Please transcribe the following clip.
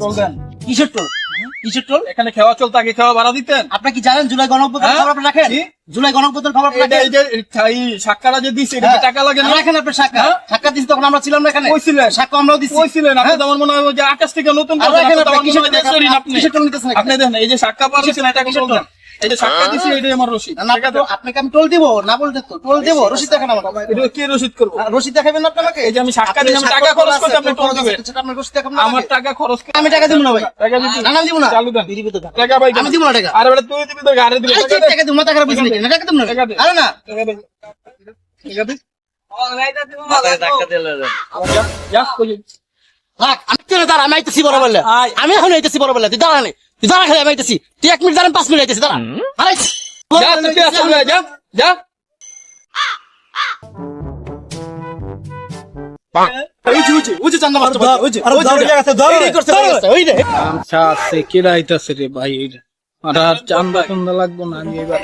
বলবেন কিসের টোল? কিসের টোল? এখানে খাওয়া চলতো, আগে খাওয়া ভাড়া দিতেন। আপনি কি জানেন জুলাই গণঅভ্যুত্থান খবর আপনি রাখেন? জুলাই গণঅভ্যুত্থান খবর আপনি এটা রাখেন? এই যে এই সাক্ষাটা যে দিছে এটা কি টাকা লাগে না? রাখেন আপনি সাক্ষাৎ। সাক্ষাৎ দিছি তখন আমরা ছিলাম না এখানে। কই ছিলেন? সাক্ষ্য আমরাও দিছি। কই ছিলেন? আপনি তো আমার মনে হয় যে আকাশ থেকে নতুন আর কথা, রাখেন আপনি তো আপনি আমার কিসের মনে হয় যে সরি আপনি। কিসের টোল নিতেছেন? আপনি দেখেন এই যে সাক্ষা পাচ্ছেন এটা কি বলবেন? এই যে সাক্ষা দিছি এটাই আমার রসিদ। না তো আপনাকে আমি টোল দিব না বলতে তো টোল দেব, রসিদ দেখান আমার। এটা কি রসিদ করব? রসিদ দেখাবেন না আপনি আমাকে? এই যে আমি সাক্ষা দিই, আমি টাকা খরচ করতে আপনি টোল দিবেন। সেটা আপনার রসিদ দেখাবেন না আমার আমাকে? টাকা খরচ করে আমি টাকা দিব না ভাই। টাকা দিবি? না দিব না। চালু দেন। বিড়ি বিদ্যুৎ। টাকা ভাই আমি দিব না টাকা। আরে বেটা তুই দিবি তো গাড়ি দিবি আরে টাকা দে। টাকা দিব না, টাকার বুঝলি না, টাকা দিব না। টাকা দে। আরে না টাকা দে। টাকা দে। ধাক্কা যা কই রাখ, আমি তো দাঁড়া, আমি আইতেছি বড় বললে। আয়। আমি এখন আইতেছি বড় বললে, তুই দাঁড়া নে। তুই দাঁড়া খালি, আমি আইতেছি। তুই 1 মিনিট দাঁড়ান, 5 মিনিট আইতেছি, দাঁড়া। আরে যা তুই আসলে যা যা উজি চান্দা মাস্টার উজি ওই রে আচ্ছা আছে কেডা আইতাছে রে ভাই এইটা আর চান্দা চান্দা লাগবো না আমি এবার